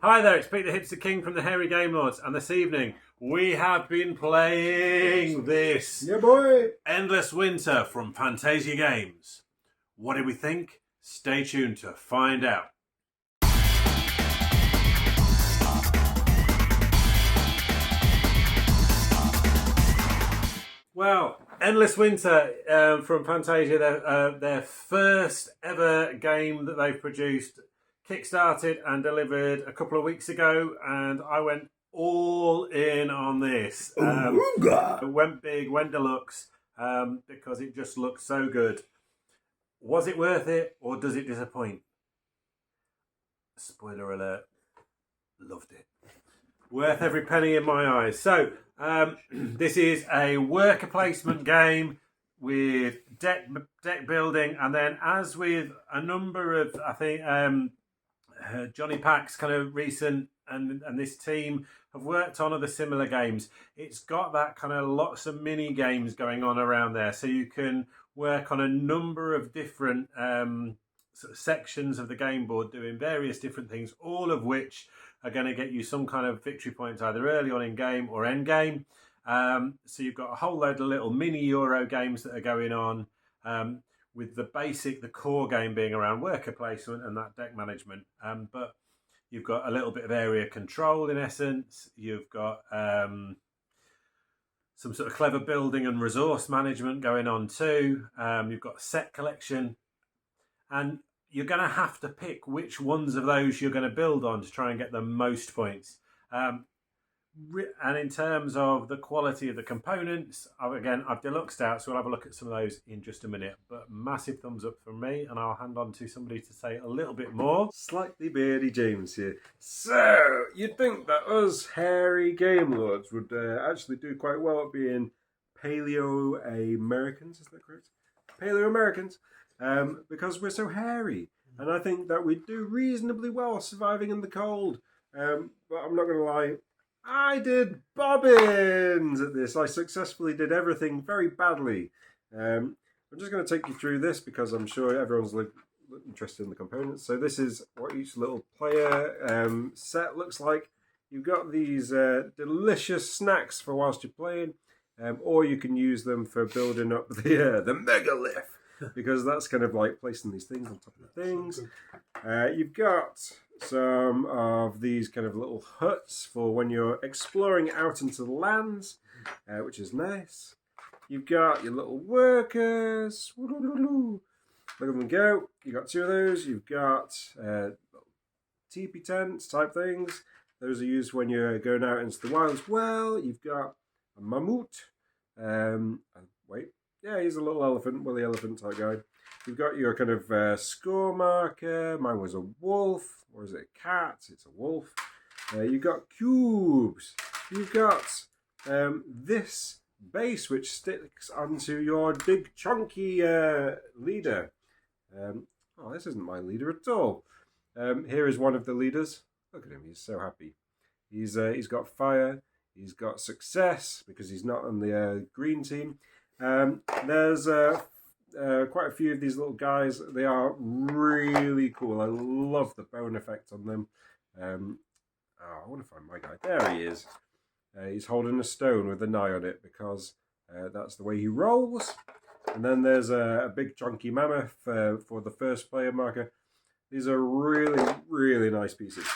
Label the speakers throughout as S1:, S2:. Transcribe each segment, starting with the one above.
S1: Hi there, it's Peter Hipster King from the Hairy Game Lords, and this evening we have been playing this Endless Winter from Fantasia Games. What did we think? Stay tuned to find out. Well, Endless Winter from Fantasia, their first ever game that they've produced, kickstarted and delivered a couple of weeks ago, and I went all in on this. Went big, went deluxe, because it just looks so good. Was it worth it, or does it disappoint? Spoiler alert, loved it. Worth every penny in my eyes. So, this is a worker placement game with deck building, and then as with a number of, I think, Johnny Pack's kind of recent and this team have worked on other similar games. It's got that kind of lots of mini games going on around there, so you can work on a number of different sort of sections of the game board doing various different things, all of which are going to get you some kind of victory points either early on in game or end game. So you've got a whole load of little mini Euro games that are going on, with the core game being around worker placement and that deck management. But you've got a little bit of area control in essence. You've got some sort of clever building and resource management going on too. You've got set collection, and you're going to have to pick which ones of those you're going to build on to try and get the most points. And in terms of the quality of the components, I've deluxed out, so we'll have a look at some of those in just a minute. But massive thumbs up from me, and I'll hand on to somebody to say a little bit more.
S2: Slightly beardy James here. So, you'd think that us hairy game lords would actually do quite well at being Paleo-Americans, is that correct? Paleo-Americans, because we're so hairy. And I think that we'd do reasonably well surviving in the cold. But I'm not going to lie, I did bobbins at this. I successfully did everything very badly. I'm just going to take you through this because I'm sure everyone's interested in the components. So this is what each little player set looks like. You've got these delicious snacks for whilst you're playing, or you can use them for building up the megalith, because that's kind of like placing these things on top of things. You've got some of these kind of little huts for when you're exploring out into the lands, which is nice. You've got your little workers. Look at them go. You've got two of those. You've got teepee tents type things. Those are used when you're going out into the wild as well. You've got a mammoth. He's a little elephant, woolly elephant type guy. You've got your kind of score marker. Mine was a wolf. Or is it a cat? It's a wolf. You've got cubes. You've got this base which sticks onto your big chunky leader. This isn't my leader at all. Here is one of the leaders. Look at him. He's so happy. He's got fire. He's got success because he's not on the green team. There's quite a few of these little guys. They are really cool. I love the bone effect on them. I want to find my guy. There he is. He's holding a stone with an eye on it because that's the way he rolls. And then there's a big chunky mammoth for the first player marker. These are really, really nice pieces.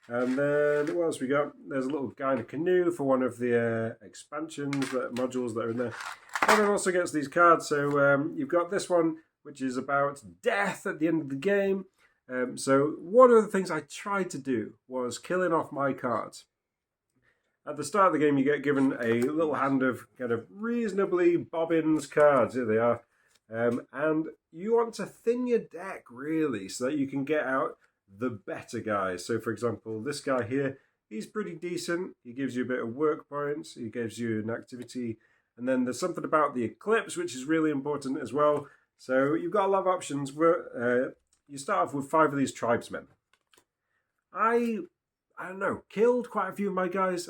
S2: And then what else we got? There's a little guy in a canoe for one of the modules that are in there. Everyone also gets these cards. So you've got this one, which is about death at the end of the game. So one of the things I tried to do was killing off my cards. At the start of the game, you get given a little hand of kind of reasonably bobbins cards. Here they are. And you want to thin your deck, really, so that you can get out the better guys. So, for example, this guy here, he's pretty decent. He gives you a bit of work points. He gives you an activity. And then there's something about the eclipse, which is really important as well. So you've got a lot of options. You start off with 5 of these tribesmen. I don't know, killed quite a few of my guys.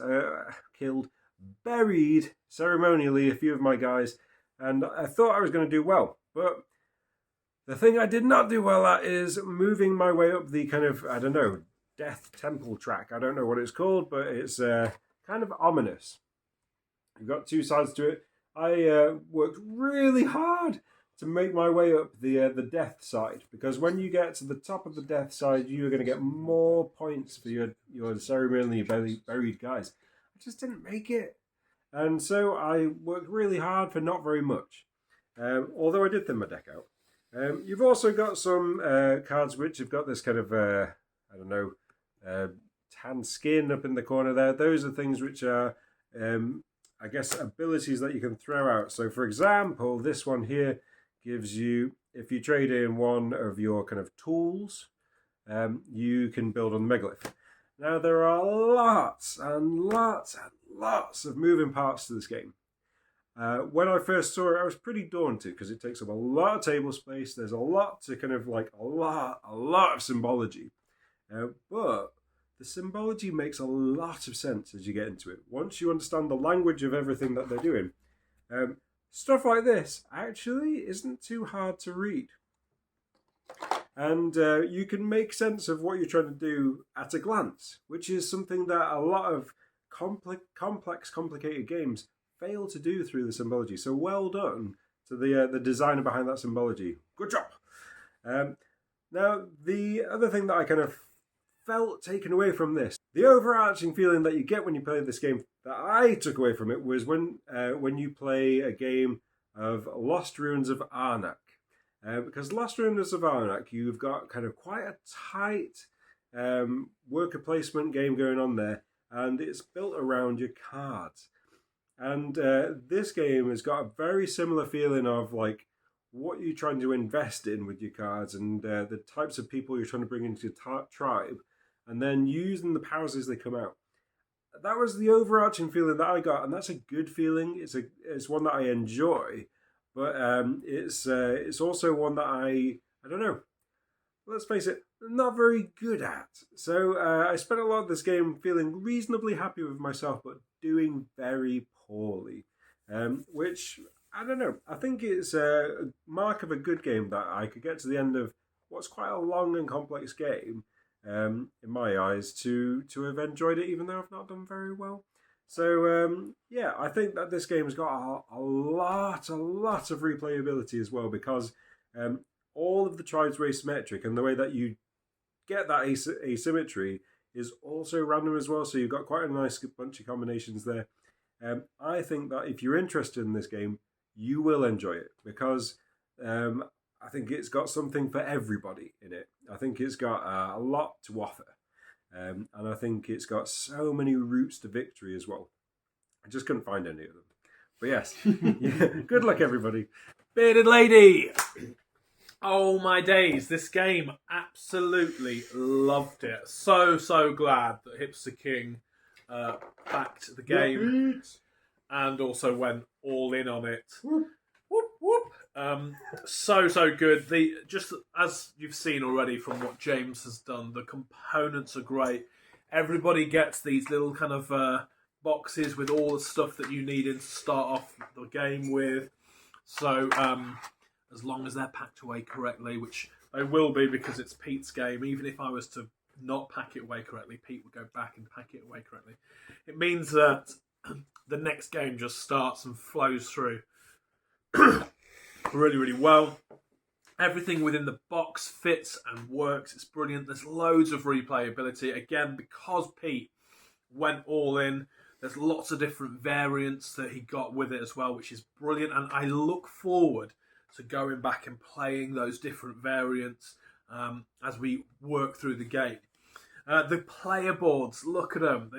S2: Buried ceremonially a few of my guys. And I thought I was going to do well. But the thing I did not do well at is moving my way up the kind of, death temple track. I don't know what it's called, but it's kind of ominous. You've got two sides to it. I worked really hard to make my way up the death side, because when you get to the top of the death side, you're going to get more points for your ceremonially buried guys. I just didn't make it, and so I worked really hard for not very much. Although I did thin my deck out. You've also got some cards which have got this kind of tan skin up in the corner there. Those are things which are I guess abilities that you can throw out. So for example, this one here gives you, if you trade in one of your kind of tools, you can build on the megalith. Now there are lots and lots and lots of moving parts to this game. When I first saw it, I was pretty daunted because it takes up a lot of table space. There's a lot to kind of like a lot of symbology. But the symbology makes a lot of sense as you get into it. Once you understand the language of everything that they're doing, stuff like this actually isn't too hard to read. And you can make sense of what you're trying to do at a glance, which is something that a lot of complex, complicated games fail to do through the symbology. So well done to the designer behind that symbology. Good job. Now, the other thing that I kind of felt taken away from this, the overarching feeling that you get when you play this game that I took away from it was when you play a game of Lost Ruins of Arnak. Because Lost Ruins of Arnak, you've got kind of quite a tight worker placement game going on there, and it's built around your cards. And this game has got a very similar feeling of like what you're trying to invest in with your cards, and the types of people you're trying to bring into your tribe, and then using the powers as they come out. That was the overarching feeling that I got, and that's a good feeling. It's one that I enjoy, but it's also one that I don't know. Let's face it, not very good at. So I spent a lot of this game feeling reasonably happy with myself, but doing very poorly. Which, I don't know, I think it's a mark of a good game that I could get to the end of what's quite a long and complex game, in my eyes, to have enjoyed it, even though I've not done very well. So, yeah, I think that this game's got a lot of replayability as well, because all of the tribes were asymmetric, and the way that you get that asymmetry is also random as well, so you've got quite a nice bunch of combinations there. I think that if you're interested in this game, you will enjoy it, because I think it's got something for everybody in it. I think it's got a lot to offer, and I think it's got so many routes to victory as well. I just couldn't find any of them. But yes, yeah, good luck everybody.
S1: Bearded Lady!
S3: Oh my days, this game, absolutely loved it. So glad that Hipster King backed the game and also went all in on it. Whoop, whoop. So good. Just as you've seen already from what James has done, the components are great. Everybody gets these little kind of boxes with all the stuff that you need to start off the game with. So as long as they're packed away correctly, which they will be because it's Pete's game. Even if I was to not pack it away correctly, Pete would go back and pack it away correctly. It means that the next game just starts and flows through really well. Everything within the box fits and works. It's brilliant. There's loads of replayability. Again, because Pete went all in, there's lots of different variants that he got with it as well, which is brilliant. And I look forward to going back and playing those different variants as we work through the game. The player boards, look at them.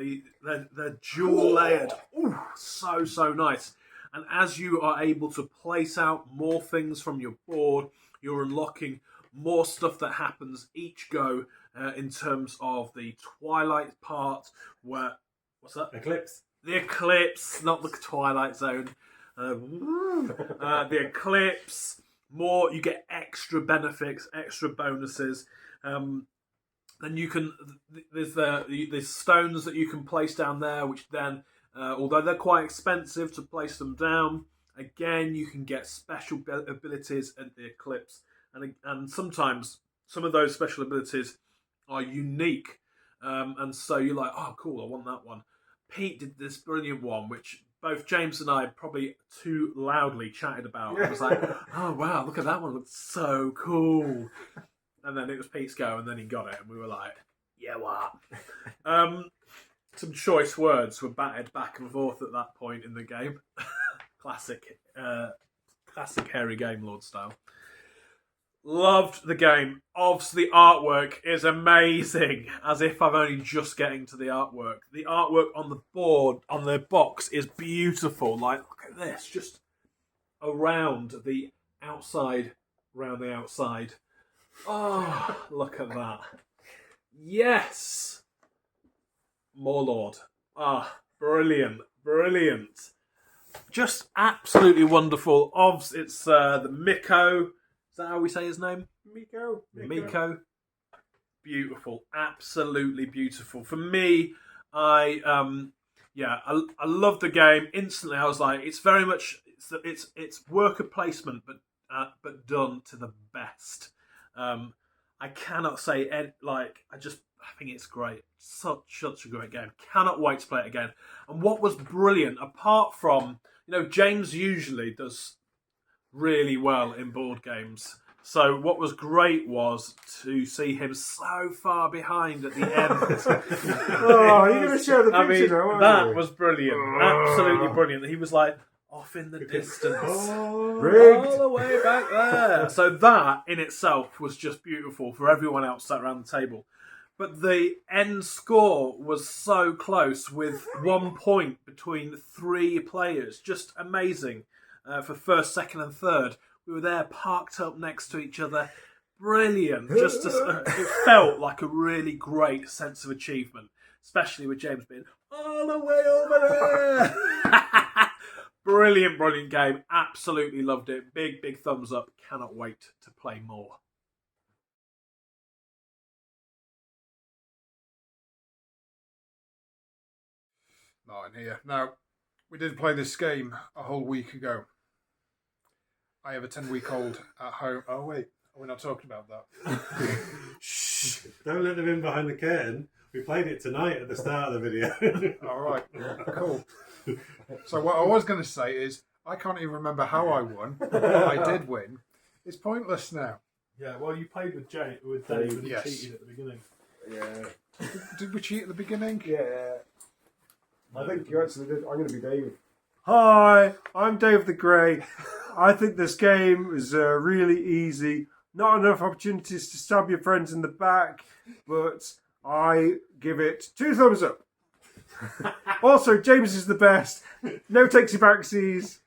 S3: They're dual layered. Ooh, so nice. And as you are able to place out more things from your board, you're unlocking more stuff that happens each go in terms of the Twilight part. What's that?
S1: Eclipse.
S3: The Eclipse, not the Twilight Zone. The Eclipse, more, you get extra benefits, extra bonuses. Then you can, there's stones that you can place down there, which then, although they're quite expensive to place them down, again, you can get special abilities at the Eclipse. And sometimes some of those special abilities are unique And so you're like, oh, cool, I want that one. Pete did this brilliant one, which both James and I probably too loudly chatted about. I was like, oh, wow, look at that one. It looks so cool. And then it was Pete's go, and then he got it, and we were like, yeah, what? Some choice words were batted back and forth at that point in the game. Classic Hairy Game Lord style. Loved the game. Obviously, the artwork is amazing. As if I'm only just getting to the artwork. The artwork on the board, on the box, is beautiful. Like, look at this. Just around the outside. Oh, look at that. Yes! More Lord. Brilliant. Just absolutely wonderful. It's the Miko. Is that how we say his name? Miko. Beautiful. Absolutely beautiful. For me, I love the game. Instantly, I was like, it's very much it's worker placement, but done to the best. I cannot say I think it's great. Such a great game. Cannot wait to play it again. And what was brilliant, apart from, James usually does really well in board games. So what was great was to see him so far behind at the end.
S2: Oh, you're going to show the picture now, aren't
S3: that
S2: you?
S3: was brilliant. Absolutely brilliant. He was like off in the distance.
S2: Rigged.
S3: All the way back there. So that in itself was just beautiful for everyone else sat around the table. But the end score was so close with 1 point between 3 players. Just amazing for first, second and third. We were there parked up next to each other. Brilliant. It felt like a really great sense of achievement, especially with James being all the way over there. Brilliant game. Absolutely loved it. Big thumbs up. Cannot wait to play more.
S4: Martin here. Now, we did play this game a whole week ago. I have a 10-week-old at home. Oh, wait. We're not talking about that.
S1: Shh! Don't let them in behind the curtain. We played it tonight at the start of the video.
S4: All right. Cool. So what I was going to say is, I can't even remember how I won. I did win. It's pointless now.
S3: Yeah, well, you played with Dave and
S4: Yes.
S3: cheated at the beginning.
S2: Yeah.
S4: Did we cheat at the beginning?
S2: Yeah. I think you actually did. I'm going to be Dave. Hi, I'm Dave the Grey. I think this game is really easy. Not enough opportunities to stab your friends in the back, but I give it 2 thumbs up. Also, James is the best. No takesy backsies.